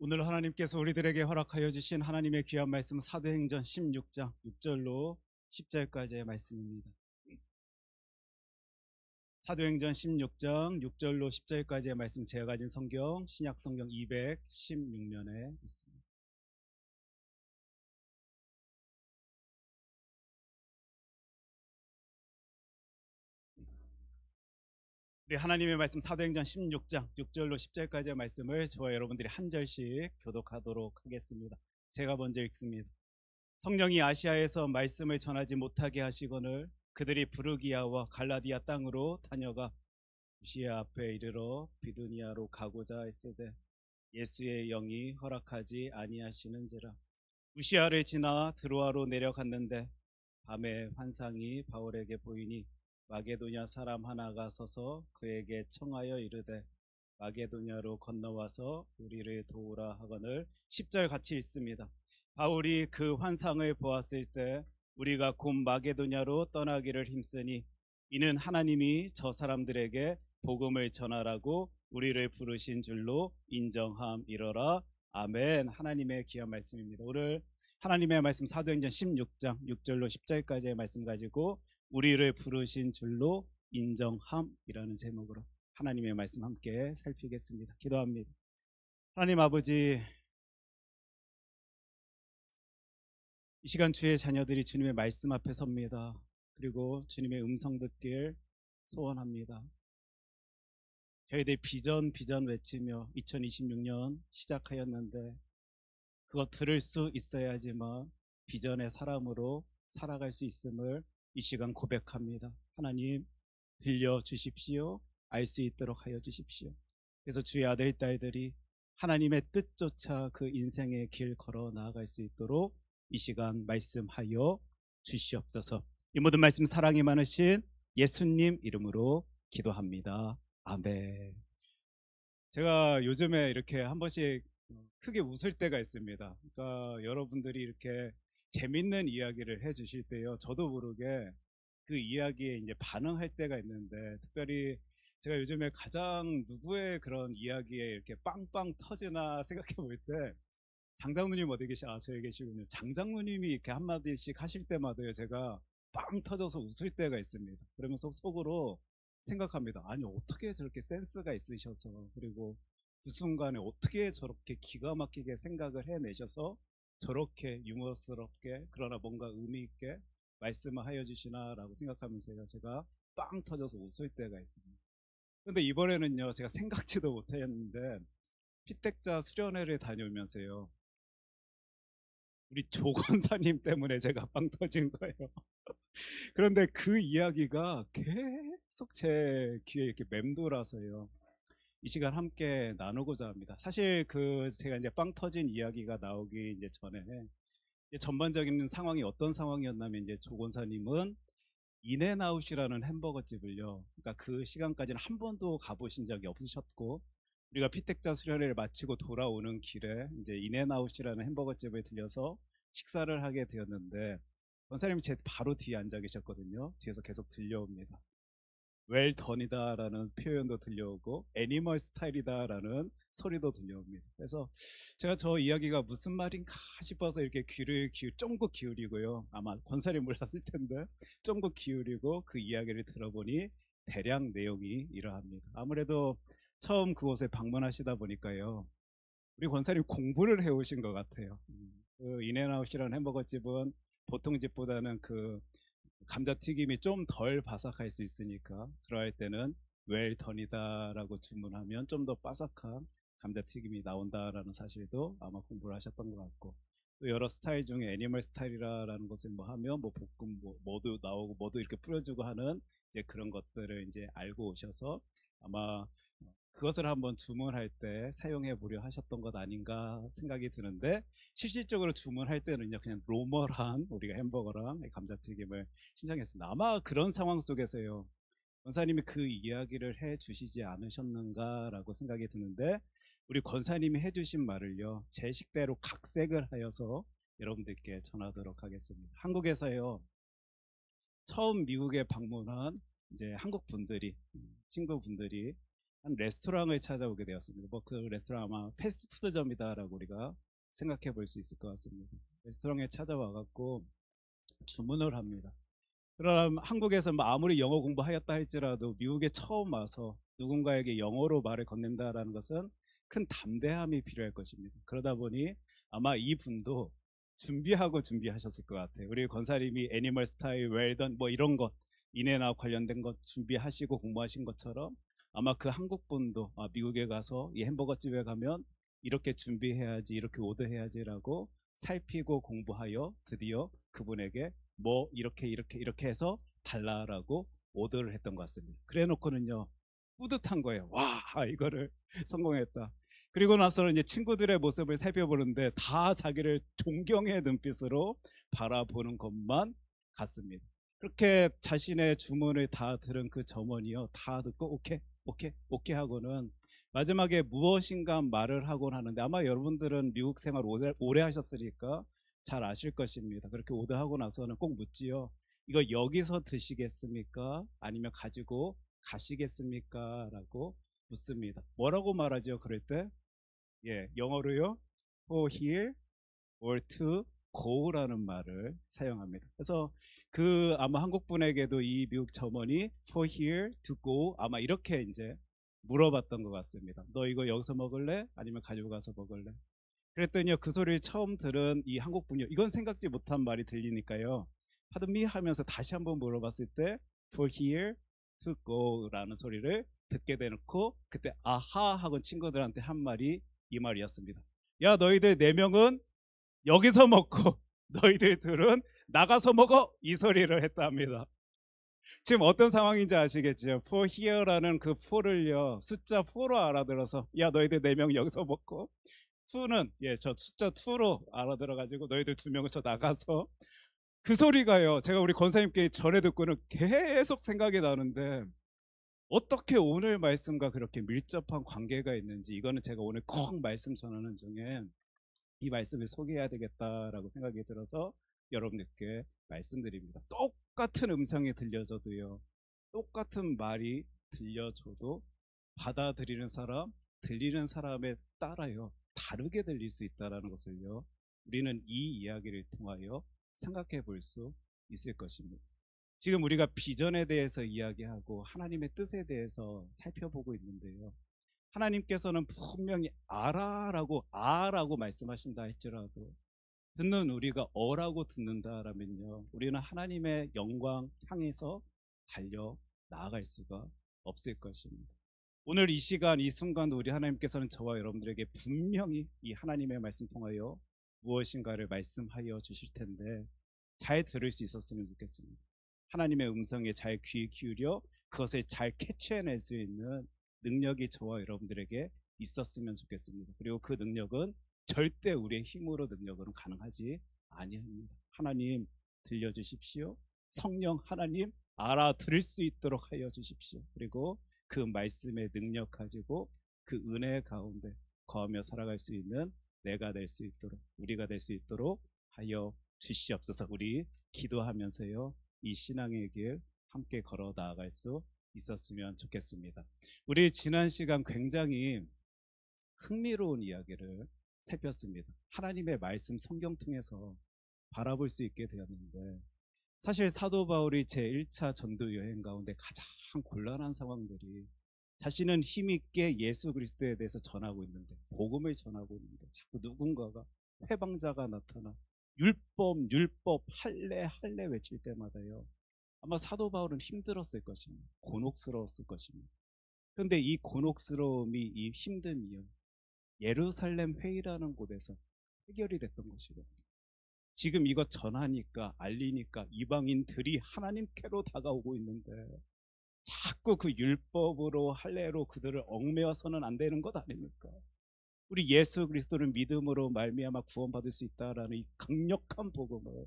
오늘 하나님께서 우리들에게 허락하여 주신 하나님의 귀한 말씀은 사도행전 16장 6절로 10절까지의 말씀입니다. 사도행전 16장 6절로 10절까지의 말씀, 제가 가진 성경 신약 성경 216면에 있습니다. 우리 하나님의 말씀 사도행전 16장 6절로 10절까지의 말씀을 저와 여러분들이 한 절씩 교독하도록 하겠습니다. 제가 먼저 읽습니다. 성령이 아시아에서 말씀을 전하지 못하게 하시거늘 그들이 부르기아와 갈라디아 땅으로 다녀가 무시아 앞에 이르러 비두니아로 가고자 했으되 예수의 영이 허락하지 아니하시는지라. 무시아를 지나 드로아로 내려갔는데 밤에 환상이 바울에게 보이니 마게도냐 사람 하나가 서서 그에게 청하여 이르되 마게도냐로 건너와서 우리를 도우라 하거늘. 10절 같이 읽습니다. 바울이 그 환상을 보았을 때 우리가 곧 마게도냐로 떠나기를 힘쓰니 이는 하나님이 저 사람들에게 복음을 전하라고 우리를 부르신 줄로 인정함이러라. 아멘. 하나님의 귀한 말씀입니다. 오늘 하나님의 말씀 사도행전 16장 6절로 10절까지의 말씀 가지고 우리를 부르신 줄로 인정함이라는 제목으로 하나님의 말씀 함께 살피겠습니다. 기도합니다. 하나님 아버지, 이 시간 주의 자녀들이 주님의 말씀 앞에 섭니다. 그리고 주님의 음성 듣길 소원합니다. 저희들 비전 외치며 2026년 시작하였는데 그것 들을 수 있어야지만 비전의 사람으로 살아갈 수 있음을 이 시간 고백합니다. 하나님 들려주십시오. 알 수 있도록 하여 주십시오. 그래서 주의 아들 딸들이 하나님의 뜻조차 그 인생의 길 걸어 나아갈 수 있도록 이 시간 말씀하여 주시옵소서. 이 모든 말씀 사랑이 많으신 예수님 이름으로 기도합니다. 아멘. 제가 요즘에 이렇게 한 번씩 크게 웃을 때가 있습니다. 그러니까 여러분들이 이렇게 재밌는 이야기를 해 주실 때요, 저도 모르게 그 이야기에 이제 반응할 때가 있는데, 특별히 제가 요즘에 가장 누구의 그런 이야기에 이렇게 빵빵 터지나 생각해 볼 때, 장장로님 어디 저기 계시군요. 장장로님이 이렇게 한마디씩 하실 때마다요, 제가 빵 터져서 웃을 때가 있습니다. 그러면서 속으로 생각합니다. 아니, 어떻게 저렇게 센스가 있으셔서, 그리고 그 순간에 어떻게 저렇게 기가 막히게 생각을 해내셔서 저렇게 유머스럽게 그러나 뭔가 의미 있게 말씀을 하여 주시나라고 생각하면서 제가 빵 터져서 웃을 때가 있습니다. 근데 이번에는요, 제가 생각지도 못했는데 피택자 수련회를 다녀오면서요, 우리 조 권사님 때문에 제가 빵 터진 거예요. 그런데 그 이야기가 계속 제 귀에 이렇게 맴돌아서요, 이 시간 함께 나누고자 합니다. 사실 제가 이제 빵 터진 이야기가 나오기 이제 전에 전반적인 상황이 어떤 상황이었냐면, 이제 조 권사님은 인앤아웃이라는 햄버거 집을요, 그러니까 그 시간까지는 한 번도 가보신 적이 없으셨고, 우리가 피택자 수련회를 마치고 돌아오는 길에 이제 인앤아웃이라는 햄버거 집에 들려서 식사를 하게 되었는데, 권사님이 제 바로 뒤에 앉아 계셨거든요. 뒤에서 계속 들려옵니다. 웰던이다라는 표현도 들려오고 애니멀 스타일이다라는 소리도 들려옵니다. 그래서 제가 저 이야기가 무슨 말인가 싶어서 이렇게 귀를 쫑긋 기울이고요, 아마 권사님 몰랐을 텐데 쫑긋 기울이고 그 이야기를 들어보니 대략 내용이 이러합니다. 아무래도 처음 그곳에 방문하시다 보니까요, 우리 권사님 공부를 해오신 것 같아요. 그 인앤아웃이라는 햄버거 집은 보통 집보다는 그 감자튀김이 좀 덜 바삭할 수 있으니까 그럴 때는 웰던이다라고 주문하면 좀 더 바삭한 감자튀김이 나온다라는 사실도 아마 공부를 하셨던 것 같고, 또 여러 스타일 중에 애니멀 스타일이라는 것을 뭐 하면 뭐 볶음 뭐도 나오고 뭐도 이렇게 뿌려주고 하는 이제 그런 것들을 이제 알고 오셔서 아마 그것을 한번 주문할 때 사용해 보려 하셨던 것 아닌가 생각이 드는데, 실질적으로 주문할 때는요, 그냥 노멀한 우리가 햄버거랑 감자튀김을 신청했습니다. 아마 그런 상황 속에서요, 권사님이 그 이야기를 해 주시지 않으셨는가라고 생각이 드는데, 우리 권사님이 해 주신 말을요, 제 식대로 각색을 하여서 여러분들께 전하도록 하겠습니다. 한국에서요, 처음 미국에 방문한 이제 한국 분들이 친구분들이 한 레스토랑을 찾아오게 되었습니다. 뭐 그 레스토랑 아마 패스트푸드점이다라고 우리가 생각해 볼 수 있을 것 같습니다. 레스토랑에 찾아와 갖고 주문을 합니다. 그럼 한국에서 뭐 아무리 영어 공부하였다 할지라도 미국에 처음 와서 누군가에게 영어로 말을 건넨다라는 것은 큰 담대함이 필요할 것입니다. 그러다 보니 아마 이분도 준비하셨을 것 같아요. 우리 권사님이 애니멀 스타일, 웰던 뭐 이런 것 인해나 관련된 것 준비하시고 공부하신 것처럼 아마 그 한국 분도 미국에 가서 이 햄버거 집에 가면 이렇게 준비해야지, 이렇게 오더해야지라고 살피고 공부하여 드디어 그분에게 뭐 이렇게 해서 달라라고 오더를 했던 것 같습니다. 그래 놓고는요 뿌듯한 거예요. 와, 이거를 성공했다. 그리고 나서는 이제 친구들의 모습을 살펴보는데 다 자기를 존경의 눈빛으로 바라보는 것만 같습니다. 그렇게 자신의 주문을 다 들은 그 점원이요 다 듣고 오케이 오케이 오케이 하고는 마지막에 무엇인가 말을 하곤 하는데, 아마 여러분들은 미국 생활 오래 하셨으니까 잘 아실 것입니다. 그렇게 오더하고 나서는 꼭 묻지요. 이거 여기서 드시겠습니까? 아니면 가지고 가시겠습니까? 라고 묻습니다. 뭐라고 말하죠? 그럴 때 영어로요 for here or to go라는 말을 사용합니다. 그래서 그 아마 한국 분에게도 이 미국 점원이 for here to go 아마 이렇게 이제 물어봤던 것 같습니다. 너 이거 여기서 먹을래? 아니면 가지고 가서 먹을래? 그랬더니요 그 소리를 처음 들은 이 한국 분이요 이건 생각지 못한 말이 들리니까요 pardon me 하면서 다시 한번 물어봤을 때 for here to go라는 소리를 듣게 되놓고 그때 아하 하고 친구들한테 한 말이 이 말이었습니다. 야, 너희들 4명은 여기서 먹고 너희들 둘은 나가서 먹어, 이 소리를 했답니다. 지금 어떤 상황인지 아시겠죠? for here라는 그 for를요 숫자 4로 알아들어서 야, 너희들 4명 여기서 먹고, to는 저 숫자 2로 알아들어가지고 너희들 2명은 저 나가서, 그 소리가요 제가 우리 권사님께 전에 듣고는 계속 생각이 나는데 어떻게 오늘 말씀과 그렇게 밀접한 관계가 있는지, 이거는 제가 오늘 꼭 말씀 전하는 중에 이 말씀을 소개해야 되겠다라고 생각이 들어서 여러분들께 말씀드립니다. 똑같은 음성이 들려줘도요 똑같은 말이 들려줘도 받아들이는 사람, 들리는 사람에 따라요 다르게 들릴 수 있다는 것을요 우리는 이 이야기를 통하여 생각해 볼 수 있을 것입니다. 지금 우리가 비전에 대해서 이야기하고 하나님의 뜻에 대해서 살펴보고 있는데요, 하나님께서는 분명히 아라고 말씀하신다 할지라도 듣는 우리가 어라고 듣는다라면요 우리는 하나님의 영광 향해서 달려 나아갈 수가 없을 것입니다. 오늘 이 시간 이 순간 우리 하나님께서는 저와 여러분들에게 분명히 이 하나님의 말씀 통하여 무엇인가를 말씀하여 주실 텐데 잘 들을 수 있었으면 좋겠습니다. 하나님의 음성에 잘 귀 기울여 그것을 잘 캐치해낼 수 있는 능력이 저와 여러분들에게 있었으면 좋겠습니다. 그리고 그 능력은 절대 우리의 힘으로 능력으로는 가능하지 아니합니다. 하나님 들려주십시오. 성령 하나님 알아들을 수 있도록 하여 주십시오. 그리고 그 말씀의 능력 가지고 그 은혜 가운데 거하며 살아갈 수 있는 내가 될 수 있도록, 우리가 될 수 있도록 하여 주시옵소서. 우리 기도하면서요 이 신앙의 길 함께 걸어 나아갈 수 있었으면 좋겠습니다. 우리 지난 시간 굉장히 흥미로운 이야기를 살폈습니다. 하나님의 말씀 성경 통해서 바라볼 수 있게 되었는데, 사실 사도 바울이 제1차 전도 여행 가운데 가장 곤란한 상황들이 자신은 힘있게 예수 그리스도에 대해서 전하고 있는데, 복음을 전하고 있는데 자꾸 누군가가 회방자가 나타나 율법 할례 외칠 때마다요 아마 사도 바울은 힘들었을 것입니다. 곤혹스러웠을 것입니다. 그런데 이 곤혹스러움이, 이 힘듦이요 예루살렘 회의라는 곳에서 해결이 됐던 것이거든요. 지금 이거 전하니까, 알리니까 이방인들이 하나님께로 다가오고 있는데 자꾸 그 율법으로 할례로 그들을 얽매어서는 안 되는 것 아닙니까? 우리 예수 그리스도를 믿음으로 말미암아 구원받을 수 있다라는 이 강력한 복음을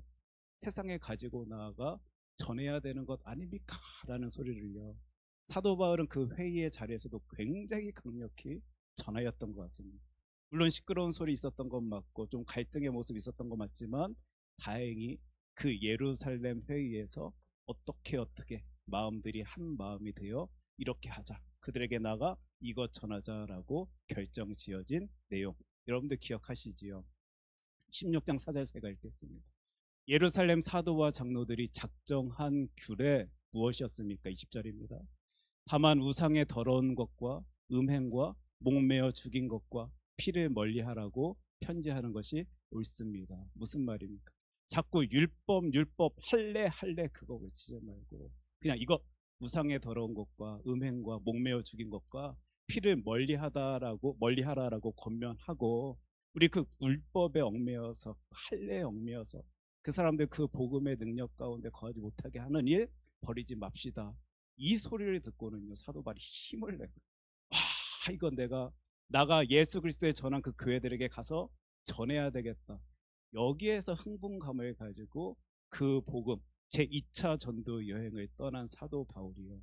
세상에 가지고 나아가 전해야 되는 것 아닙니까? 라는 소리를요 사도 바울은 그 회의의 자리에서도 굉장히 강력히 전하였던 것 같습니다. 물론 시끄러운 소리 있었던 건 맞고 좀 갈등의 모습이 있었던 건 맞지만 다행히 그 예루살렘 회의에서 어떻게 마음들이 한 마음이 되어 이렇게 하자. 그들에게 나가 이것 전하자라고 결정 지어진 내용. 여러분들 기억하시지요? 16장 4절 제가 읽겠습니다. 예루살렘 사도와 장로들이 작정한 규례 무엇이었습니까? 20절입니다. 다만 우상의 더러운 것과 음행과 목매어 죽인 것과 피를 멀리하라고 편지하는 것이 옳습니다. 무슨 말입니까? 자꾸 율법 할례 그거 외치지 말고 그냥 이거 우상의 더러운 것과 음행과 목매어 죽인 것과 피를 멀리하라라고 권면하고 우리 그 율법에 얽매여서 할례에 얽매여서 그 사람들 그 복음의 능력 가운데 거하지 못하게 하는 일 버리지 맙시다. 이 소리를 듣고는요 사도 바울이 힘을 내고 와 이건 나가 예수 그리스도의 전한 그 교회들에게 가서 전해야 되겠다. 여기에서 흥분감을 가지고 그 복음 제2차 전도 여행을 떠난 사도 바울이요.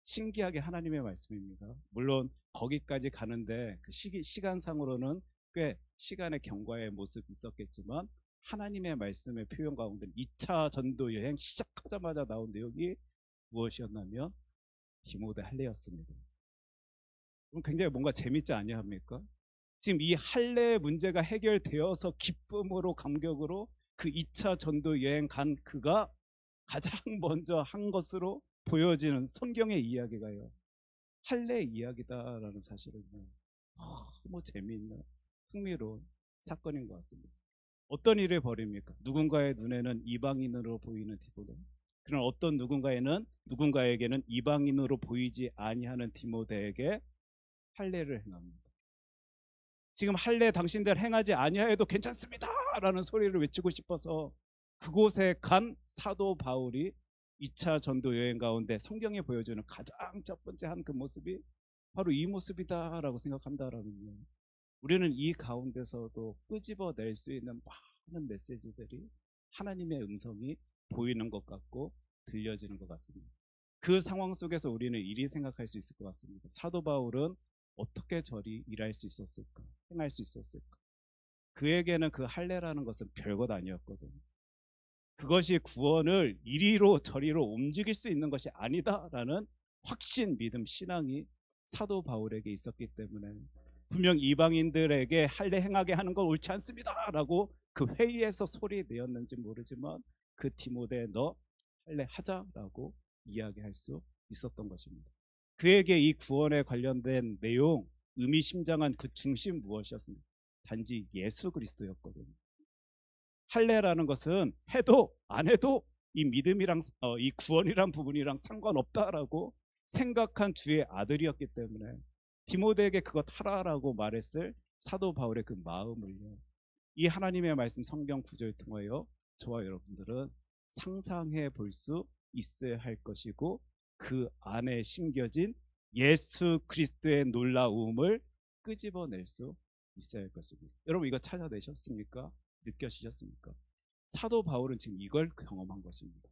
신기하게 하나님의 말씀입니다. 물론 거기까지 가는데 그 시간상으로는 꽤 시간의 경과의 모습이 있었겠지만 하나님의 말씀의 표현 가운데 2차 전도 여행 시작하자마자 나온 내용이 무엇이었냐면 디모데 할례였습니다. 그럼 굉장히 뭔가 재밌지 아니합니까? 지금 이 할례 문제가 해결되어서 기쁨으로 감격으로 그 2차 전도 여행 간 그가 가장 먼저 한 것으로 보여지는 성경의 이야기가요 할례 이야기다라는 사실은 너무 재미있는 흥미로운 사건인 것 같습니다. 어떤 일을 벌입니까? 누군가의 눈에는 이방인으로 보이는 디모데, 그런 어떤 누군가에게는 이방인으로 보이지 아니하는 디모데에게 할례를 행합니다. 지금 할례 당신들 행하지 아니하여도 괜찮습니다 라는 소리를 외치고 싶어서 그곳에 간 사도 바울이 2차 전도 여행 가운데 성경에 보여주는 가장 첫 번째 한 그 모습이 바로 이 모습이다라고 생각한다라면요, 우리는 이 가운데서도 끄집어낼 수 있는 많은 메시지들이 하나님의 음성이 보이는 것 같고 들려지는 것 같습니다. 그 상황 속에서 우리는 이리 생각할 수 있을 것 같습니다. 사도 바울은 어떻게 저리 일할 수 있었을까? 행할 수 있었을까? 그에게는 그 할례라는 것은 별것 아니었거든요. 그것이 구원을 이리로 저리로 움직일 수 있는 것이 아니다라는 확신, 믿음, 신앙이 사도 바울에게 있었기 때문에 분명 이방인들에게 할례 행하게 하는 건 옳지 않습니다라고 그 회의에서 소리 내었는지 모르지만 그 디모데 너 할례 하자라고 이야기할 수 있었던 것입니다. 그에게 이 구원에 관련된 내용, 의미심장한 그 중심 무엇이었습니까? 단지 예수 그리스도였거든요. 할례라는 것은 해도 안 해도 이 믿음이랑 이 구원이란 부분이랑 상관없다라고 생각한 주의 아들이었기 때문에 디모데에게 그것 하라라고 말했을 사도 바울의 그 마음을요, 이 하나님의 말씀 성경 구절을 통하여 저와 여러분들은 상상해 볼 수 있어야 할 것이고 그 안에 심겨진 예수 그리스도의 놀라움을 끄집어낼 수 있어야 할 것입니다. 여러분 이거 찾아내셨습니까? 느껴지셨습니까? 사도 바울은 지금 이걸 경험한 것입니다.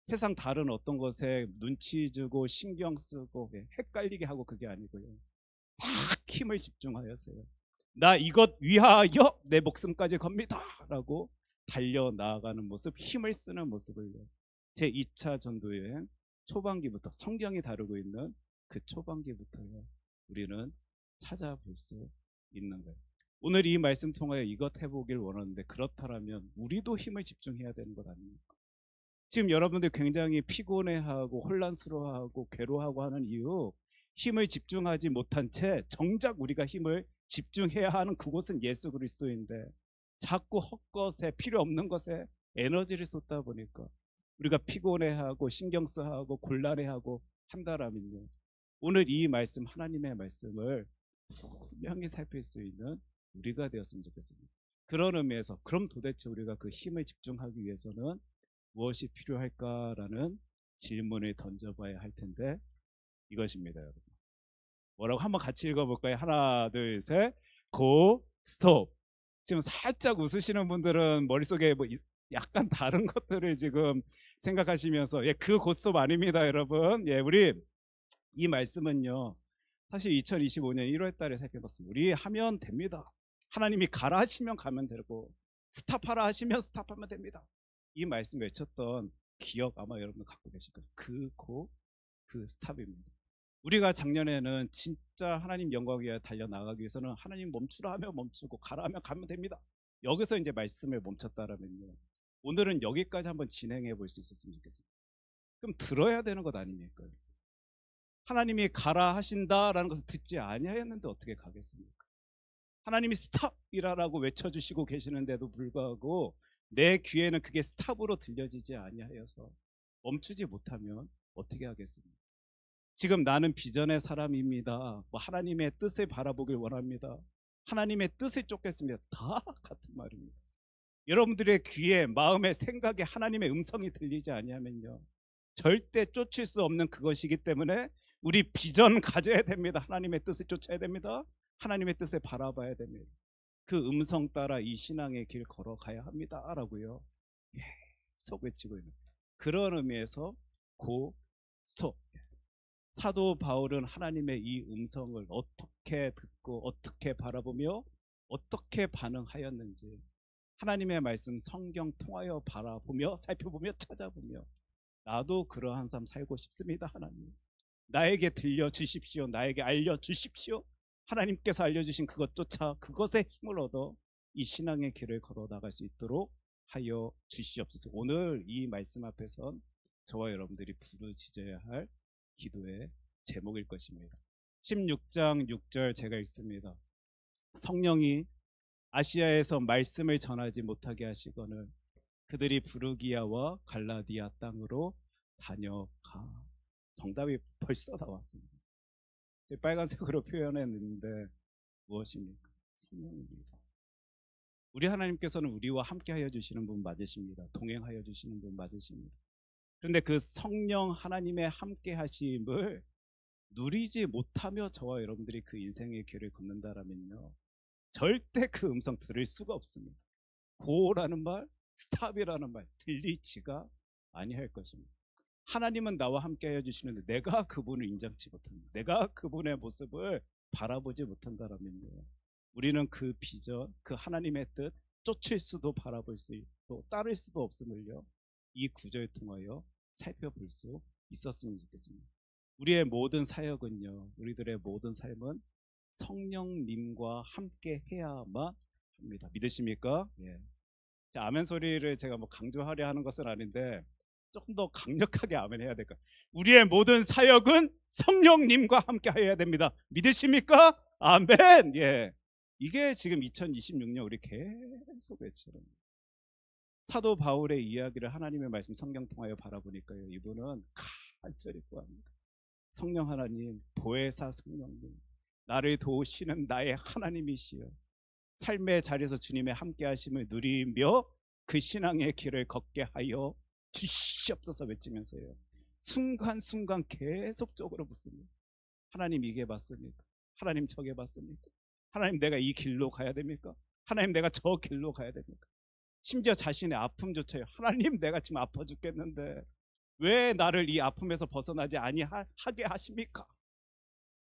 세상 다른 어떤 것에 눈치 주고 신경 쓰고 헷갈리게 하고 그게 아니고요, 딱 힘을 집중하여서요, 나 이것 위하여 내 목숨까지 겁니다 라고 달려나가는 모습, 힘을 쓰는 모습을요, 제2차 전도여행 초반기부터 성경이 다루고 있는 그 초반기부터요 우리는 찾아볼 수 있는 거예요. 오늘 이 말씀 통하여 이것 해보길 원하는데 그렇다면 우리도 힘을 집중해야 되는 것 아닙니까? 지금 여러분들 굉장히 피곤해하고 혼란스러워하고 괴로워하고 하는 이유, 힘을 집중하지 못한 채 정작 우리가 힘을 집중해야 하는 그곳은 예수 그리스도인데 자꾸 헛것에 필요 없는 것에 에너지를 쏟다 보니까 우리가 피곤해하고 신경쓰하고 곤란해하고 한다라면요, 오늘 이 말씀 하나님의 말씀을 분명히 살필 수 있는 우리가 되었으면 좋겠습니다. 그런 의미에서 그럼 도대체 우리가 그 힘을 집중하기 위해서는 무엇이 필요할까라는 질문을 던져봐야 할 텐데 이것입니다. 여러분 뭐라고 한번 같이 읽어볼까요? 하나 둘 셋 고 스톱. 지금 살짝 웃으시는 분들은 머릿속에 뭐 약간 다른 것들을 지금 생각하시면서 그 고스톱 아닙니다 여러분. 우리 이 말씀은요 사실 2025년 1월 달에 살펴봤습니다. 우리 하면 됩니다. 하나님이 가라 하시면 가면 되고 스탑하라 하시면 스탑하면 됩니다. 이 말씀 외쳤던 기억 아마 여러분 갖고 계실 거예요. 그 스탑입니다. 우리가 작년에는 진짜 하나님 영광 위에 달려나가기 위해서는 하나님 멈추라 하면 멈추고 가라 하면 가면 됩니다. 여기서 이제 말씀을 멈췄다라면요, 오늘은 여기까지 한번 진행해 볼 수 있었으면 좋겠습니다. 그럼 들어야 되는 것 아닙니까? 하나님이 가라 하신다라는 것을 듣지 아니하였는데 어떻게 가겠습니까? 하나님이 스탑이라고 외쳐주시고 계시는데도 불구하고 내 귀에는 그게 스탑으로 들려지지 아니하여서 멈추지 못하면 어떻게 하겠습니까? 지금 나는 비전의 사람입니다. 뭐 하나님의 뜻을 바라보길 원합니다. 하나님의 뜻을 쫓겠습니다. 다 같은 말입니다. 여러분들의 귀에, 마음에, 생각에 하나님의 음성이 들리지 아니하면요, 절대 쫓을 수 없는 그것이기 때문에 우리 비전 가져야 됩니다. 하나님의 뜻을 쫓아야 됩니다. 하나님의 뜻을 바라봐야 됩니다. 그 음성 따라 이 신앙의 길 걸어가야 합니다라고요, 계속 외치고 있는 그런 의미에서 고 스톱. 사도 바울은 하나님의 이 음성을 어떻게 듣고 어떻게 바라보며 어떻게 반응하였는지 하나님의 말씀 성경 통하여 바라보며 살펴보며 찾아보며 나도 그러한 삶 살고 싶습니다. 하나님, 나에게 들려주십시오. 나에게 알려주십시오. 하나님께서 알려주신 그것조차 그것에 힘을 얻어 이 신앙의 길을 걸어 나갈 수 있도록 하여 주시옵소서. 오늘 이 말씀 앞에선 저와 여러분들이 부르짖어야 할 기도의 제목일 것입니다. 16장 6절 제가 읽습니다. 성령이 아시아에서 말씀을 전하지 못하게 하시거늘 그들이 부르기아와 갈라디아 땅으로 다녀가. 정답이 벌써 나왔습니다. 빨간색으로 표현했는데 무엇입니까? 성령입니다. 우리 하나님께서는 우리와 함께하여 주시는 분 맞으십니다. 동행하여 주시는 분 맞으십니다. 그런데 그 성령 하나님의 함께하심을 누리지 못하며 저와 여러분들이 그 인생의 길을 걷는다라면요, 절대 그 음성 들을 수가 없습니다. 고라는 말, 스탑이라는 말 들리지가 아니할 것입니다. 하나님은 나와 함께 해주시는데 내가 그분을 인정치 못한다, 내가 그분의 모습을 바라보지 못한다라면요, 우리는 그 비전, 그 하나님의 뜻 쫓을 수도 바라볼 수도 따를 수도 없음을요, 이 구절을 통하여 살펴볼 수 있었으면 좋겠습니다. 우리의 모든 사역은요, 우리들의 모든 삶은 성령님과 함께 해야만 합니다. 믿으십니까? 예. 자, 아멘 소리를 제가 뭐 강조하려 하는 것은 아닌데 조금 더 강력하게 아멘 해야 될까요? 우리의 모든 사역은 성령님과 함께 해야 됩니다. 믿으십니까? 아멘. 예. 이게 지금 2026년 우리 계속 외치는 사도 바울의 이야기를 하나님의 말씀 성경 통하여 바라보니까요, 이분은 간절히 구합니다. 성령 하나님, 보혜사 성령님, 나를 도우시는 나의 하나님이시여, 삶의 자리에서 주님의 함께 하심을 누리며 그 신앙의 길을 걷게 하여 주시옵소서 외치면서요, 순간순간 계속적으로 묻습니다. 하나님, 이게 맞습니까? 하나님, 저게 맞습니까? 하나님, 내가 이 길로 가야 됩니까? 하나님, 내가 저 길로 가야 됩니까? 심지어 자신의 아픔조차요, 하나님, 내가 지금 아파 죽겠는데 왜 나를 이 아픔에서 벗어나지 아니하게 하십니까?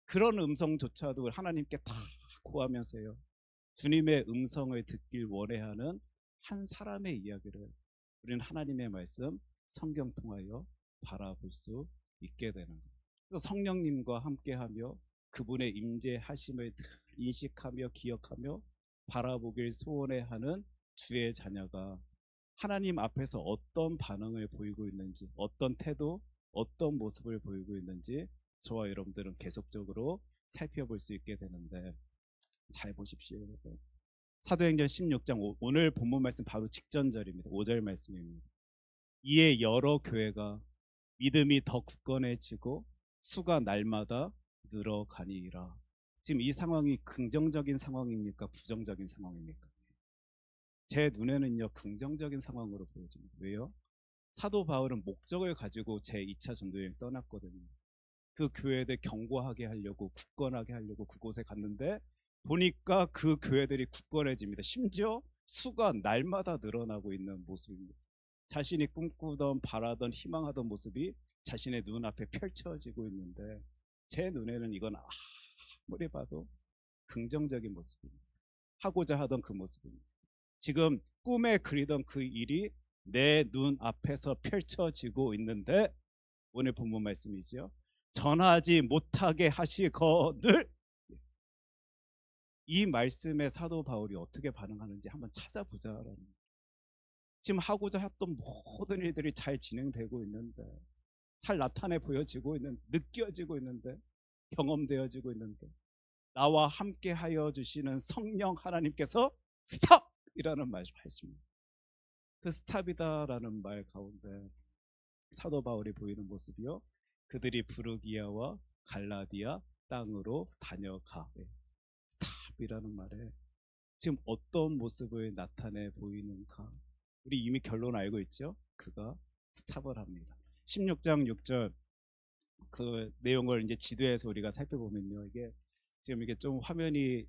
그런 음성조차도 하나님께 다 구하면서요, 주님의 음성을 듣길 원해하는 한 사람의 이야기를 우리는 하나님의 말씀 성경 통하여 바라볼 수 있게 되는 거예요. 그래서 성령님과 함께하며 그분의 임재하심을 인식하며 기억하며 바라보길 소원해하는 주의 자녀가 하나님 앞에서 어떤 반응을 보이고 있는지, 어떤 태도, 어떤 모습을 보이고 있는지 저와 여러분들은 계속적으로 살펴볼 수 있게 되는데, 잘 보십시오. 사도행전 16장 오늘 본문 말씀 바로 직전절입니다. 5절 말씀입니다. 이에 여러 교회가 믿음이 더 굳건해지고 수가 날마다 늘어가니라. 지금 이 상황이 긍정적인 상황입니까? 부정적인 상황입니까? 제 눈에는요, 긍정적인 상황으로 보여집니다. 왜요? 사도 바울은 목적을 가지고 제2차 전도여행 떠났거든요. 그 교회들 경고하게 하려고, 굳건하게 하려고 그곳에 갔는데 보니까 그 교회들이 굳건해집니다. 심지어 수가 날마다 늘어나고 있는 모습입니다. 자신이 꿈꾸던, 바라던, 희망하던 모습이 자신의 눈앞에 펼쳐지고 있는데 제 눈에는 이건 아무리 봐도 긍정적인 모습입니다. 하고자 하던 그 모습입니다. 지금 꿈에 그리던 그 일이 내 눈앞에서 펼쳐지고 있는데, 오늘 본문 말씀이죠, 전하지 못하게 하시거늘. 이 말씀에 사도 바울이 어떻게 반응하는지 한번 찾아보자라는. 지금 하고자 했던 모든 일들이 잘 진행되고 있는데, 잘 나타내 보여지고 있는, 느껴지고 있는데, 경험되어지고 있는데, 나와 함께 하여 주시는 성령 하나님께서 스탑이라는 말씀입니다. 그 스탑이다라는 말 가운데 사도 바울이 보이는 모습이요, 그들이 부르기아와 갈라디아 땅으로 다녀가. 스탑이라는 말에 지금 어떤 모습을 나타내 보이는가, 우리 이미 결론 알고 있죠. 그가 스탑을 합니다. 16장 6절 그 내용을 이제 지도에서 우리가 살펴보면요, 이게 지금 이게 좀 화면이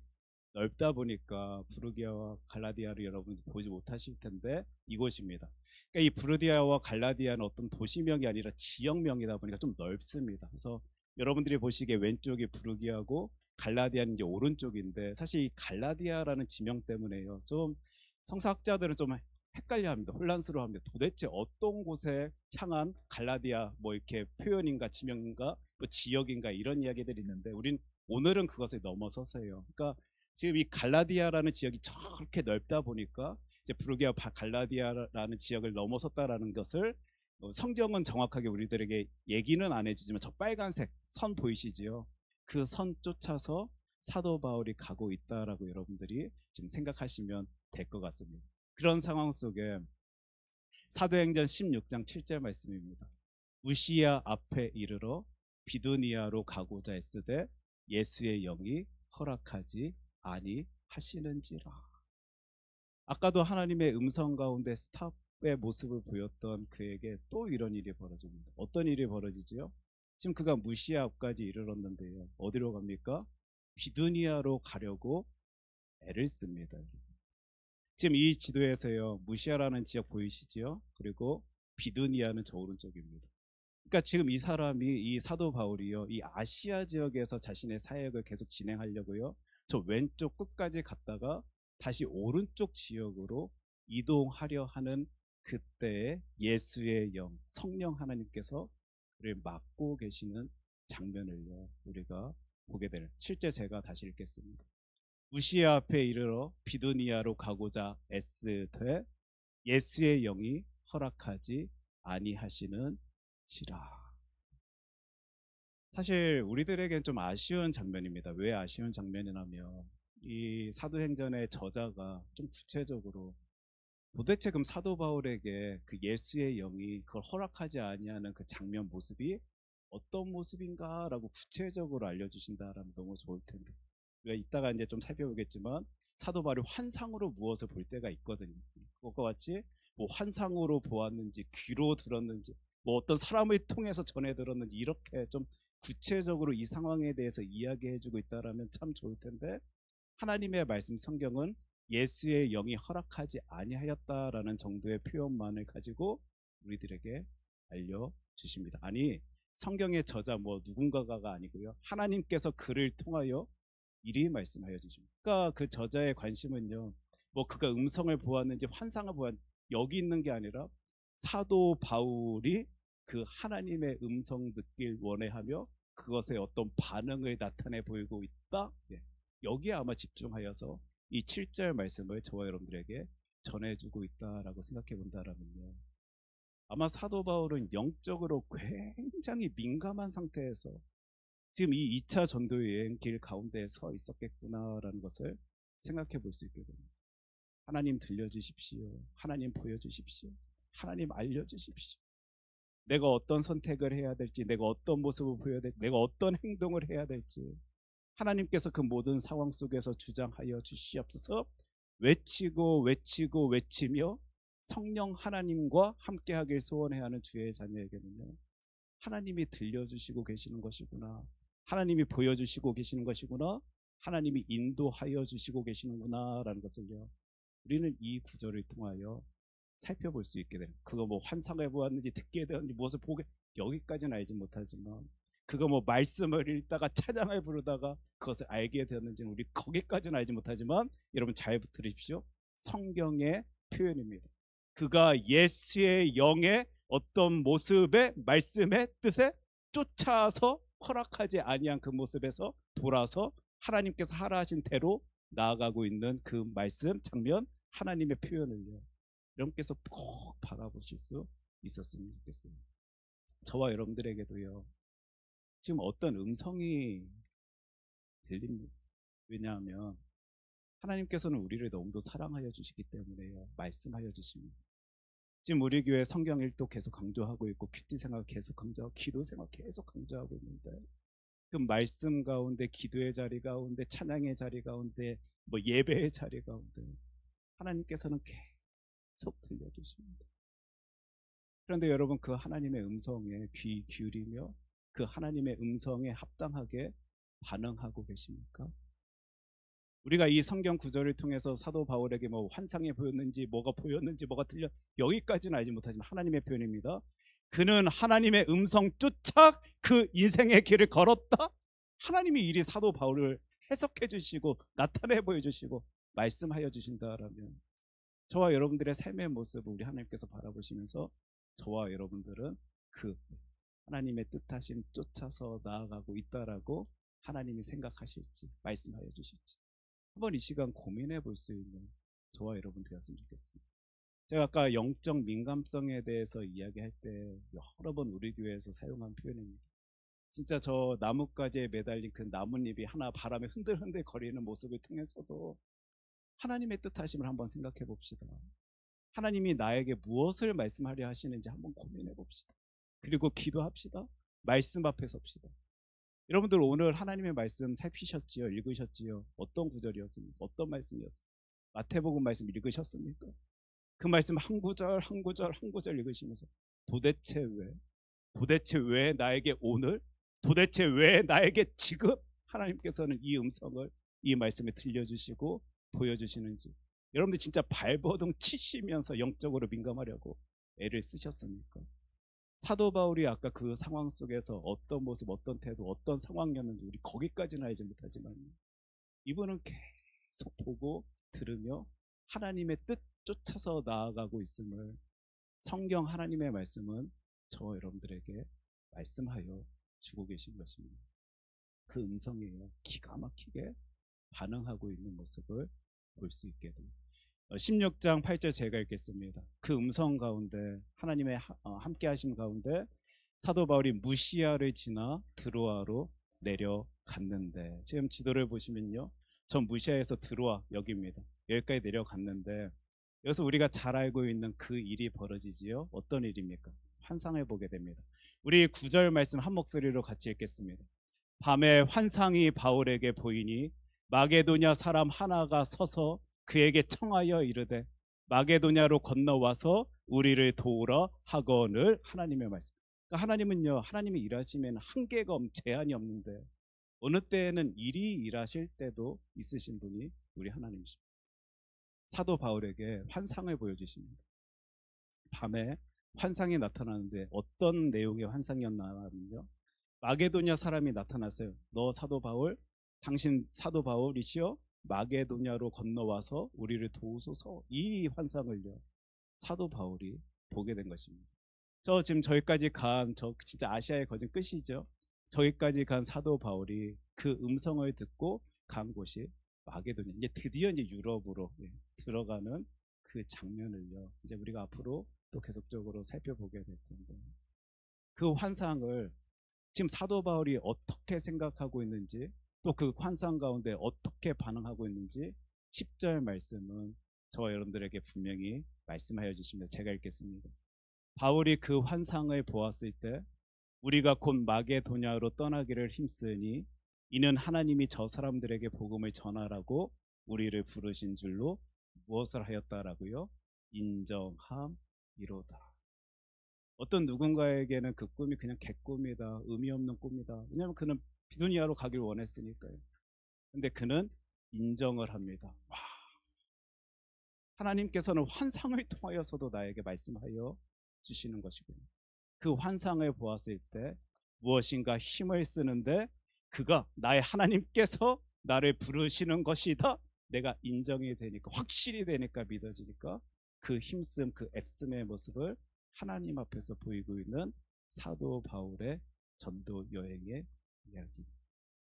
넓다 보니까 부르디아와 갈라디아를 여러분이 보지 못하실 텐데, 이곳입니다. 그러니까 이 부르디아와 갈라디아는 어떤 도시명이 아니라 지역명이다 보니까 좀 넓습니다. 그래서 여러분들이 보시기에 왼쪽이 부르디아고 갈라디아는 이제 오른쪽인데, 사실 이 갈라디아라는 지명 때문에요, 좀 성사학자들은 좀 헷갈려합니다. 혼란스러워합니다. 도대체 어떤 곳에 향한 갈라디아 뭐 이렇게 표현인가 지명인가 뭐 지역인가 이런 이야기들이 있는데, 우린 오늘은 그것을 넘어서서요. 그러니까 지금 이 갈라디아라는 지역이 저렇게 넓다 보니까 이제 부르기아 갈라디아라는 지역을 넘어섰다라는 것을 성경은 정확하게 우리들에게 얘기는 안 해주지만, 저 빨간색 선 보이시지요? 그 선 쫓아서 사도 바울이 가고 있다라고 여러분들이 지금 생각하시면 될 것 같습니다. 그런 상황 속에 사도행전 16장 7절 말씀입니다. 무시야 앞에 이르러 비두니아로 가고자 했으되 예수의 영이 허락하지 아니하시는지라. 아까도 하나님의 음성 가운데 스탑의 모습을 보였던 그에게 또 이런 일이 벌어집니다. 어떤 일이 벌어지지요? 지금 그가 무시야 앞까지 이르렀는데요, 어디로 갑니까? 비두니아로 가려고 애를 씁니다. 지금 이 지도에서요, 무시아라는 지역 보이시지요? 그리고 비두니아는 저 오른쪽입니다. 그러니까 지금 이 사람이, 이 사도 바울이요, 이 아시아 지역에서 자신의 사역을 계속 진행하려고요, 저 왼쪽 끝까지 갔다가 다시 오른쪽 지역으로 이동하려 하는 그때에 예수의 영, 성령 하나님께서 그를 막고 계시는 장면을요, 우리가 보게 될. 7절 제가 다시 읽겠습니다. 무시아 앞에 이르러 비두니아로 가고자 애쓰되 예수의 영이 허락하지 아니하시는지라. 사실 우리들에게는 좀 아쉬운 장면입니다. 왜 아쉬운 장면이냐면, 이 사도행전의 저자가 좀 구체적으로 도대체 그럼 사도 바울에게 그 예수의 영이 그걸 허락하지 아니하는 그 장면 모습이 어떤 모습인가라고 구체적으로 알려주신다라면 너무 좋을 텐데, 우리가 이따가 이제 좀 살펴보겠지만 사도 바울이 환상으로 무엇을 볼 때가 있거든요. 그것과 같이 뭐 환상으로 보았는지, 귀로 들었는지, 뭐 어떤 사람을 통해서 전해 들었는지, 이렇게 좀 구체적으로 이 상황에 대해서 이야기해주고 있다라면 참 좋을 텐데, 하나님의 말씀 성경은 예수의 영이 허락하지 아니하였다라는 정도의 표현만을 가지고 우리들에게 알려주십니다. 아니, 성경의 저자 뭐 누군가가 아니고요, 하나님께서 그를 통하여 이리 말씀하여 주십니다. 그러니까 그 저자의 관심은요, 뭐 그가 음성을 보았는지 환상을 보았는지 여기 있는 게 아니라 사도 바울이 그 하나님의 음성 듣길 원해하며 그것에 어떤 반응을 나타내 보이고 있다, 여기에 아마 집중하여서 이 7절 말씀을 저와 여러분들에게 전해주고 있다라고 생각해 본다라면요, 아마 사도 바울은 영적으로 굉장히 민감한 상태에서 지금 이 2차 전도 여행 길 가운데 서 있었겠구나라는 것을 생각해 볼 수 있게 됩니다. 하나님 들려주십시오. 하나님 보여주십시오. 하나님 알려주십시오. 내가 어떤 선택을 해야 될지, 내가 어떤 모습을 보여야 될지, 내가 어떤 행동을 해야 될지 하나님께서 그 모든 상황 속에서 주장하여 주시옵소서. 외치고 외치고 외치며 성령 하나님과 함께하길 소원해야 하는 주의 자녀에게는요, 하나님이 들려주시고 계시는 것이구나, 하나님이 보여주시고 계시는 것이구나, 하나님이 인도하여 주시고 계시는구나 라는 것을요, 우리는 이 구절을 통하여 살펴볼 수 있게 됩니다. 그거 뭐 환상을 보았는지 듣게 되었는지 무엇을 보게, 여기까지는 알지 못하지만 그거 뭐 말씀을 읽다가 찬양을 부르다가 그것을 알게 되었는지는 우리 거기까지는 알지 못하지만, 여러분 잘 들으십시오. 성경의 표현입니다. 그가 예수의 영의 어떤 모습의 말씀의 뜻에 쫓아서 허락하지 아니한 그 모습에서 돌아서 하나님께서 하라 하신 대로 나아가고 있는 그 말씀 장면, 하나님의 표현을요, 여러분께서 꼭 바라보실 수 있었으면 좋겠어요. 저와 여러분들에게도요, 지금 어떤 음성이 들립니다. 왜냐하면 하나님께서는 우리를 너무도 사랑하여 주시기 때문에요, 말씀하여 주십니다. 지금 우리 교회 성경 읽도 계속 강조하고 있고, 큐티 생활 계속 강조하고, 기도 생활 계속 강조하고 있는데, 그 말씀 가운데, 기도의 자리 가운데, 찬양의 자리 가운데, 뭐 예배의 자리 가운데 하나님께서는 계속 들려주십니다. 그런데 여러분, 그 하나님의 음성에 귀 기울이며 그 하나님의 음성에 합당하게 반응하고 계십니까? 우리가 이 성경 구절을 통해서 사도 바울에게 뭐 환상이 보였는지 뭐가 보였는지 뭐가 들려, 여기까지는 알지 못하지만 하나님의 표현입니다. 그는 하나님의 음성 쫓아 그 인생의 길을 걸었다. 하나님이 이리 사도 바울을 해석해 주시고 나타내 보여주시고 말씀하여 주신다라면, 저와 여러분들의 삶의 모습을 우리 하나님께서 바라보시면서 저와 여러분들은 그 하나님의 뜻하심 쫓아서 나아가고 있다라고 하나님이 생각하실지, 말씀하여 주실지 한번 이 시간 고민해 볼 수 있는 저와 여러분 되었으면 좋겠습니다. 제가 아까 영적 민감성에 대해서 이야기할 때 여러 번 우리 교회에서 사용한 표현입니다. 진짜 저 나뭇가지에 매달린 그 나뭇잎이 하나 바람에 흔들흔들 거리는 모습을 통해서도 하나님의 뜻하심을 한번 생각해 봅시다. 하나님이 나에게 무엇을 말씀하려 하시는지 한번 고민해 봅시다. 그리고 기도합시다. 말씀 앞에 섭시다. 여러분들 오늘 하나님의 말씀 살피셨지요? 읽으셨지요? 어떤 구절이었습니까? 어떤 말씀이었습니까? 마태복음 말씀 읽으셨습니까? 그 말씀 한 구절 한 구절 한 구절 읽으시면서 도대체 왜? 도대체 왜 나에게 오늘? 도대체 왜 나에게 지금? 하나님께서는 이 음성을, 이 말씀에 들려주시고 보여주시는지 여러분들 진짜 발버둥 치시면서 영적으로 민감하려고 애를 쓰셨습니까? 사도 바울이 아까 그 상황 속에서 어떤 모습, 어떤 태도, 어떤 상황이었는지 우리 거기까지는 알지 못하지만 이분은 계속 보고 들으며 하나님의 뜻 쫓아서 나아가고 있음을, 성경 하나님의 말씀은 저와 여러분들에게 말씀하여 주고 계신 것입니다. 그 음성이에요. 기가 막히게 반응하고 있는 모습을 볼 수 있게 됩니다. 16장 8절 제가 읽겠습니다. 그 음성 가운데, 하나님의 함께 하심 가운데 사도 바울이 무시아를 지나 드로아로 내려갔는데, 지금 지도를 보시면요, 전 무시아에서 드로아 여기입니다. 여기까지 내려갔는데, 여기서 우리가 잘 알고 있는 그 일이 벌어지지요. 어떤 일입니까? 환상을 보게 됩니다. 우리 9절 말씀 한 목소리로 같이 읽겠습니다. 밤에 환상이 바울에게 보이니 마게도냐 사람 하나가 서서 그에게 청하여 이르되 마게도냐로 건너와서 우리를 도우라 하거늘. 하나님의 말씀. 그러니까 하나님은요, 하나님이 일하시면 한계가 제한이 없는데 어느 때에는 일이 일하실 때도 있으신 분이 우리 하나님이십니다. 사도 바울에게 환상을 보여주십니다. 밤에 환상이 나타나는데 어떤 내용의 환상이었냐면요, 마게도냐 사람이 나타났어요. 너 사도 바울, 당신 사도 바울이시여, 마게도냐로 건너와서 우리를 도우소서. 이 환상을요, 사도 바울이 보게 된 것입니다. 저 지금 저기까지 간, 저 진짜 아시아의 거진 끝이죠. 저기까지 간 사도 바울이 그 음성을 듣고 간 곳이 마게도냐, 이제 드디어 이제 유럽으로 들어가는 그 장면을요, 이제 우리가 앞으로 또 계속적으로 살펴보게 될 텐데, 그 환상을 지금 사도 바울이 어떻게 생각하고 있는지, 또 그 환상 가운데 어떻게 반응하고 있는지 10절 말씀은 저와 여러분들에게 분명히 말씀하여 주십니다. 제가 읽겠습니다. 바울이 그 환상을 보았을 때 우리가 곧 마게도냐로 떠나기를 힘쓰니 이는 하나님이 저 사람들에게 복음을 전하라고 우리를 부르신 줄로 무엇을 하였다라고요? 인정함이로다. 어떤 누군가에게는 그 꿈이 그냥 개꿈이다, 의미 없는 꿈이다. 왜냐하면 그는 비두니아로 가길 원했으니까요. 근데 그는 인정을 합니다. 와, 하나님께서는 환상을 통하여서도 나에게 말씀하여 주시는 것이군요. 그 환상을 보았을 때 무엇인가 힘을 쓰는데 그가 나의 하나님께서 나를 부르시는 것이다. 내가 인정이 되니까, 확실히 되니까, 믿어지니까 그 힘씀, 그 애씀의 모습을 하나님 앞에서 보이고 있는 사도 바울의 전도 여행의 이야기.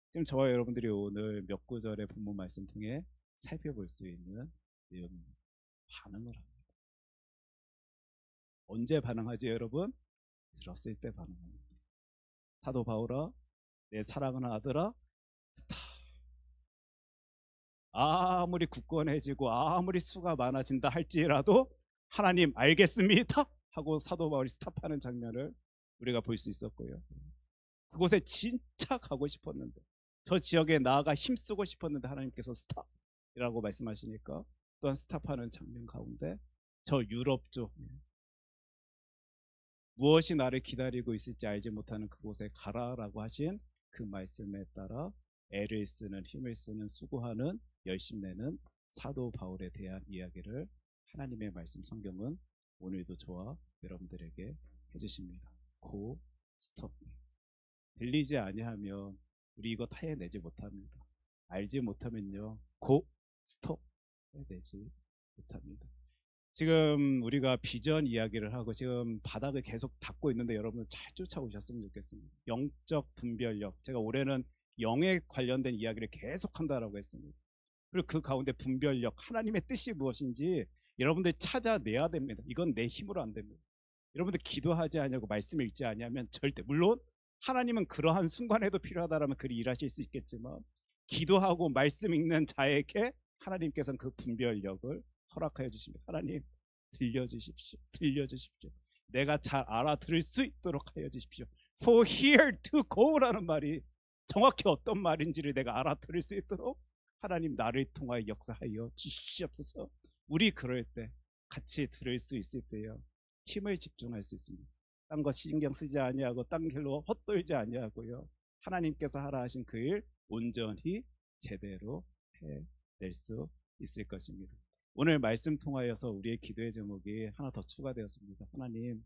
지금 저와 여러분들이 오늘 몇 구절의 본문 말씀 통해 살펴볼 수 있는 내용입니다. 반응을 합니다. 언제 반응하죠, 여러분? 들었을 때 반응합니다. 사도 바울아, 내 사랑하는 아들아, 스탑. 아무리 굳건해지고 아무리 수가 많아진다 할지라도 하나님 알겠습니다 하고 사도 바울이 스탑하는 장면을 우리가 볼 수 있었고요. 그곳에 진짜 가고 싶었는데, 저 지역에 나아가 힘쓰고 싶었는데 하나님께서 스탑이라고 말씀하시니까 또한 스탑하는 장면 가운데 저 유럽 쪽, 무엇이 나를 기다리고 있을지 알지 못하는 그곳에 가라라고 하신 그 말씀에 따라 애를 쓰는, 힘을 쓰는, 수고하는, 열심내는 사도 바울에 대한 이야기를 하나님의 말씀 성경은 오늘도 저와 여러분들에게 해주십니다. 고 스톱. 들리지 아니하면 우리 이거 타해내지 못합니다. 알지 못하면요, 고 스톱 해내지 못합니다. 지금 우리가 비전 이야기를 하고 지금 바닥을 계속 닫고 있는데 여러분 잘 쫓아오셨으면 좋겠습니다. 영적 분별력, 제가 올해는 영에 관련된 이야기를 계속 한다라고 했습니다. 그리고 그 가운데 분별력, 하나님의 뜻이 무엇인지 여러분들 찾아내야 됩니다. 이건 내 힘으로 안 됩니다. 여러분들 기도하지 않냐고 말씀 읽지 않냐면 절대, 물론 하나님은 그러한 순간에도 필요하다라면 그리 일하실 수 있겠지만 기도하고 말씀 읽는 자에게 하나님께서는 그 분별력을 허락하여 주십니다. 하나님 들려주십시오. 들려주십시오. 내가 잘 알아들을 수 있도록 하여 주십시오. For here to go라는 말이 정확히 어떤 말인지를 내가 알아들을 수 있도록 하나님 나를 통하여 역사하여 주시옵소서. 우리 그럴 때 같이 들을 수 있을 때요, 힘을 집중할 수 있습니다. 딴 거 신경 쓰지 아니하고 딴 길로 헛돌지 아니하고요, 하나님께서 하라 하신 그 일 온전히 제대로 해낼 수 있을 것입니다. 오늘 말씀 통하여서 우리의 기도의 제목이 하나 더 추가되었습니다. 하나님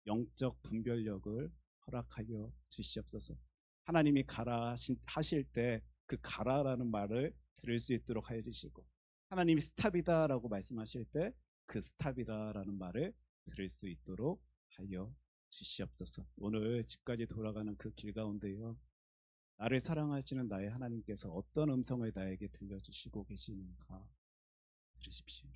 영적 분별력을 허락하여 주시옵소서. 하나님이 가라 하실 때 그 가라라는 말을 들을 수 있도록 하여 주시고, 하나님이 스탑이다 라고 말씀하실 때 그 스탑이다라는 말을 들을 수 있도록 하여 주시옵소서. 오늘 집까지 돌아가는 그 길 가운데요, 나를 사랑하시는 나의 하나님께서 어떤 음성을 나에게 들려주시고 계시는가 들으십시오.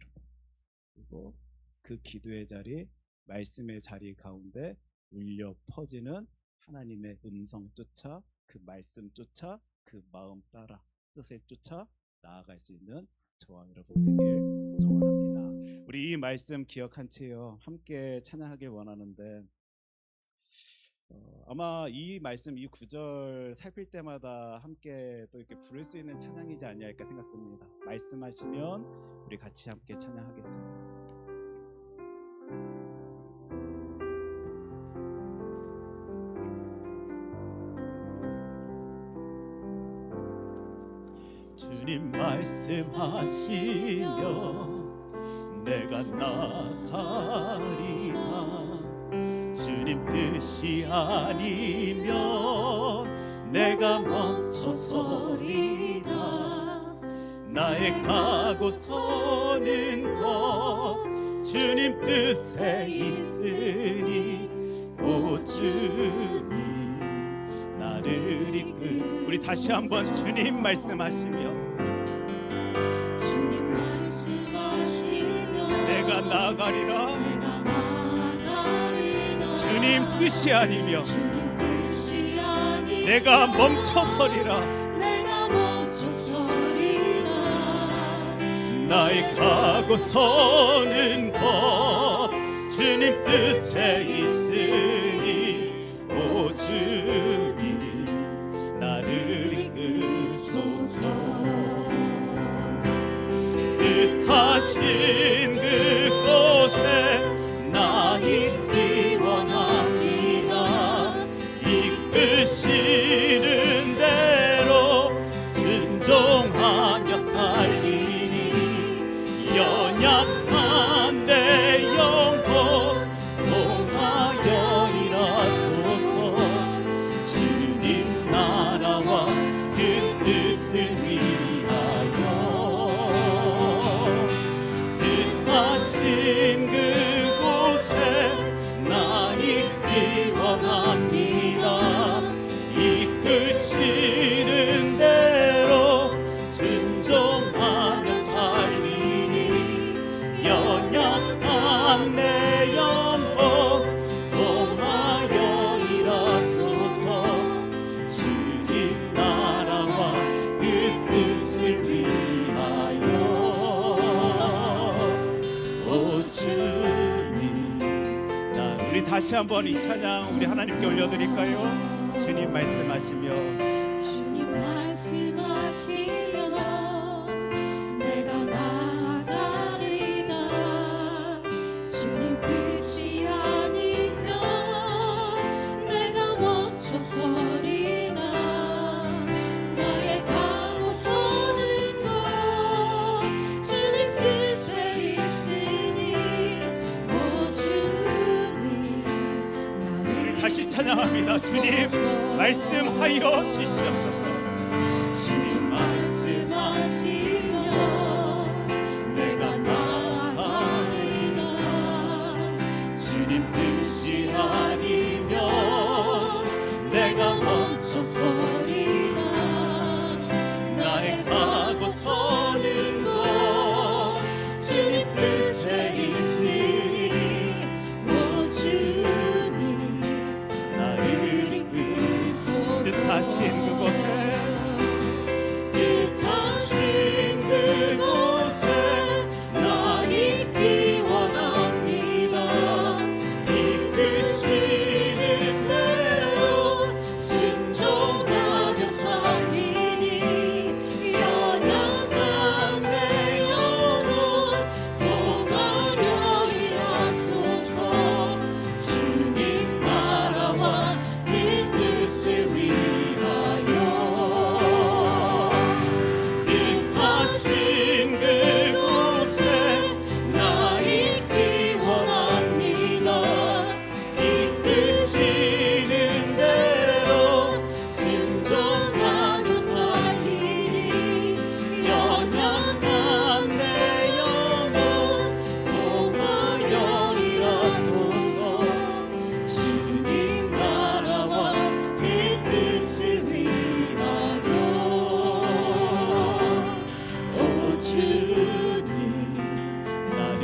그리고 그 기도의 자리, 말씀의 자리 가운데 울려 퍼지는 하나님의 음성 쫓아, 그 말씀 쫓아, 그 마음 따라 뜻을 쫓아 나아갈 수 있는 저와 여러분 되길 소원합니다. 우리 이 말씀 기억한 채요, 함께 찬양하길 원하는데 아마 이 말씀, 이 구절 살필 때마다 함께 또 이렇게 부를 수 있는 찬양이지 아니할까 생각됩니다. 말씀하시면 우리 같이 함께 찬양하겠습니다. 주님 말씀하시면 내가 나가리라. 주님 뜻이 아니면 내가 멈춰서리다. 나의 가고 서는 것 주님 뜻에 있으니 오 주님 나를 이끌. 우리 다시 한번 주님 말씀하시며 내가 나가리라. 주님 뜻이 아니며 내가 멈춰서리라. 나의 가고 서는 것 주님 뜻에 있으니 오 주님 나를 이끄소서. 뜻하신 그곳에 나 있기 원합니다. 이끄시는 대로 순종하며 살리니 연약한 내 영혼 통하여 일하소서. 주님 나라와 그 뜻을 위하여 뜻하신 그곳에 나 있기 원합니다. 이끄시 다시 한번 이 찬양 우리 하나님께 올려드릴까요? 주님 말씀하시며 주님 말씀하시며 내가 나아가리다. 주님 뜻이 아니면 내가 멈춰서리다. 나의 가고 서는 것 주님 뜻에 있으니 오 주님 나를 다시 찬양합니다. 주님 말씀하여 주시옵소서. 주님 말씀하시며 내가 나아가리다. 주님 뜻이 아니면 내가 멈춰서리다. 나의 가고 서는 곳 주님 뜻에 있으니 오 주님 나를 이끄소서. 뜻하신 그곳에 뜻하신 그곳에 나 있기 원합니다. 이끄시는 대로 순종하며 살리니 연약한 내 영혼 동하여 일하소서. 주님 나라와 그 뜻을 위하여 뜻하신 그곳에 나 있기 원합니다. 이끄시는 대로 순종하며 살리니 연약한 내 영혼 동하여 일하소서. 주님 나라와 그 뜻을 위하여 오 주님 나를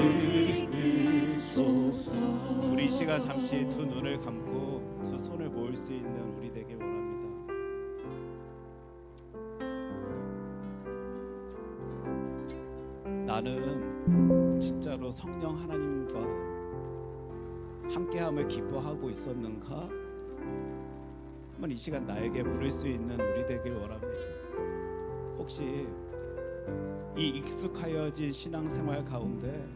이끄소서. 우리 이 시간 잠시 두 눈을 감고 두 손을 모을 수 있는 우리 되길 원합니다. 나는 진짜로 성령 하나님과 함께함을 기뻐하고 있었는가? 한번 이 시간 나에게 물을 수 있는 우리 되길 원합니다. 혹시 이 익숙하여진 신앙생활 가운데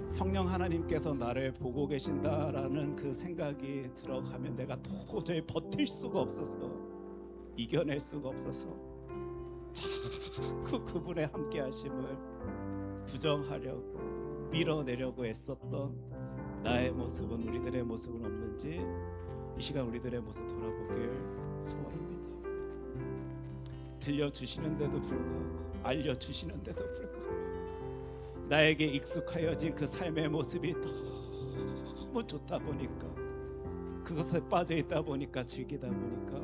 성령 하나님께서 나를 보고 계신다라는 그 생각이 들어가면 내가 도저히 버틸 수가 없어서 이겨낼 수가 없어서 자꾸 그분의 함께 하심을 부정하려고 밀어내려고 애썼던 나의 모습은, 우리들의 모습은 없는지 이 시간 우리들의 모습 돌아보길 소원합니다. 들려주시는데도 불구하고, 알려주시는데도 불구하고 나에게 익숙하여진 그 삶의 모습이 너무 좋다 보니까, 그것에 빠져있다 보니까, 즐기다 보니까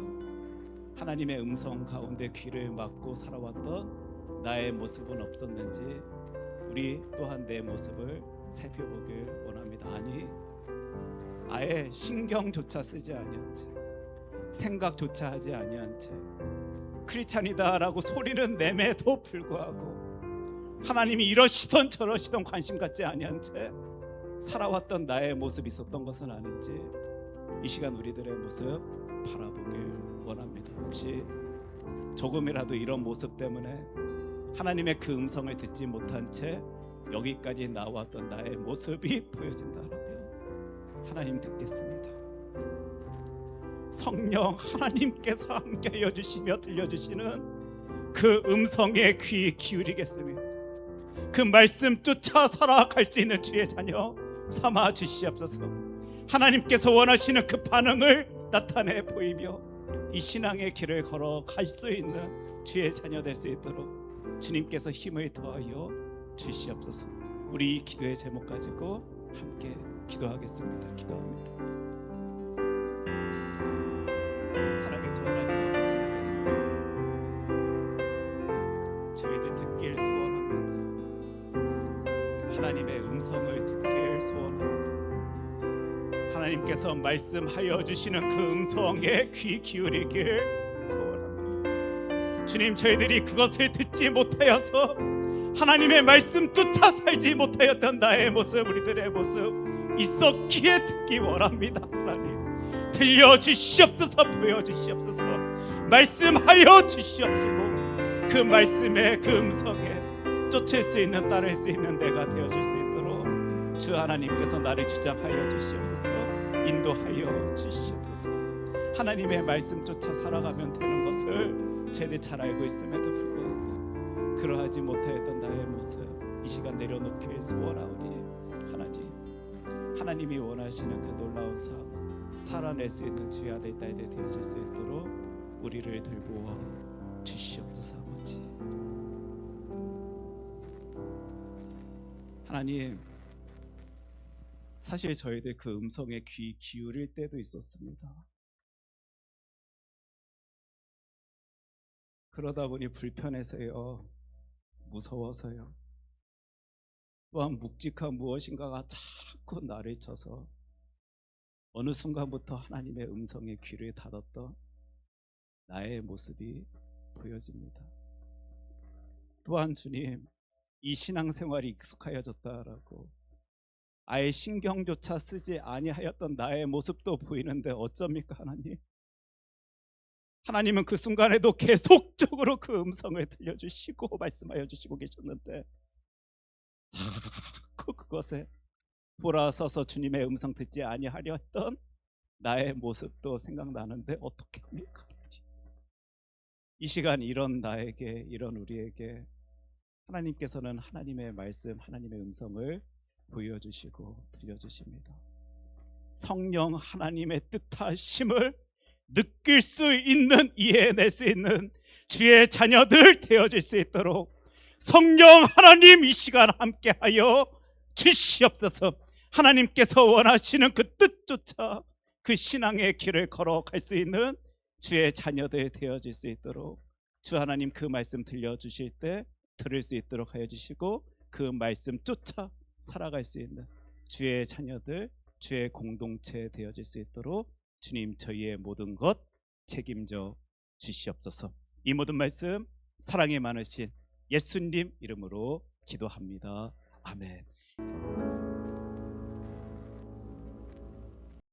하나님의 음성 가운데 귀를 막고 살아왔던 나의 모습은 없었는지 우리 또한 내 모습을 살펴보길 원합니다. 아니, 아예 신경조차 쓰지 아니한 채, 생각조차 하지 아니한 채 크리스찬이다라고 소리는 내매도 불구하고 하나님이 이러시던 저러시던 관심 갖지 아니한 채 살아왔던 나의 모습이 있었던 것은 아닌지 이 시간 우리들의 모습 바라보길 원합니다. 혹시 조금이라도 이런 모습 때문에 하나님의 그 음성을 듣지 못한 채 여기까지 나왔던 나의 모습이 보여진다라면 하나님 듣겠습니다. 성령 하나님께서 함께 해주시며 들려주시는 그 음성에 귀 기울이겠습니다. 그 말씀 쫓아 살아갈 수 있는 주의 자녀 삼아 주시옵소서. 하나님께서 원하시는 그 반응을 나타내 보이며 이 신앙의 길을 걸어갈 수 있는 주의 자녀 될 수 있도록 주님께서 힘을 더하여 주시옵소서. 우리 이 기도의 제목 가지고 함께 기도하겠습니다. 기도합니다. 사랑의 주 하나님 아버지, 저희들 듣길 소원합니다. 하나님의 음성을 듣길 소원합니다. 하나님께서 말씀하여 주시는 그 음성에 귀 기울이길 소원합니다. 주님, 저희들이 그것을 듣지 못하여서 하나님의 말씀 쫓아 살지 못하였던 나의 모습, 우리들의 모습 있었기에 듣기 원합니다. 하나님 들려주시옵소서, 보여주시옵소서, 말씀하여 주시옵시고 그 말씀의 그 음성에 쫓을 수 있는, 따를 수 있는 내가 되어줄 수 있도록 주 하나님께서 나를 주장하여 주시옵소서, 인도하여 주시옵소서. 하나님의 말씀 쫓아 살아가면 되는 것을 제대 잘 알고 있음에도 불구하고 그러하지 못하였던 나의 모습 이 시간 내려놓기를 소원하오니 하나님이 원하시는 그 놀라운 삶 살아낼 수 있는 주의 아들 딸들 되어줄 수 있도록 우리를 돌보아 주시옵소서. 아버지 하나님, 사실 저희들 그 음성에 귀 기울일 때도 있었습니다. 그러다 보니 불편해서요, 무서워서요, 또한 묵직한 무엇인가가 자꾸 나를 쳐서 어느 순간부터 하나님의 음성에 귀를 닫았던 나의 모습이 보여집니다. 또한 주님, 이 신앙생활이 익숙하여졌다라고 아예 신경조차 쓰지 아니하였던 나의 모습도 보이는데 어쩝니까 하나님? 하나님은 그 순간에도 계속적으로 그 음성을 들려주시고 말씀하여 주시고 계셨는데 자꾸 그것에 돌아서서 주님의 음성 듣지 아니하려 했던 나의 모습도 생각나는데 어떻게 합니까? 이 시간 이런 나에게, 이런 우리에게 하나님께서는 하나님의 말씀, 하나님의 음성을 보여주시고 들려주십니다. 성령 하나님의 뜻하심을 느낄 수 있는, 이해해낼 수 있는 주의 자녀들 되어질 수 있도록 성령 하나님 이 시간 함께하여 주시옵소서. 하나님께서 원하시는 그 뜻조차 그 신앙의 길을 걸어갈 수 있는 주의 자녀들 되어질 수 있도록 주 하나님 그 말씀 들려주실 때 들을 수 있도록 하여 주시고 그 말씀 쫓아 살아갈 수 있는 주의 자녀들, 주의 공동체 되어질 수 있도록 주님 저희의 모든 것 책임져 주시옵소서. 이 모든 말씀 사랑이 많으신 예수님 이름으로 기도합니다. 아멘.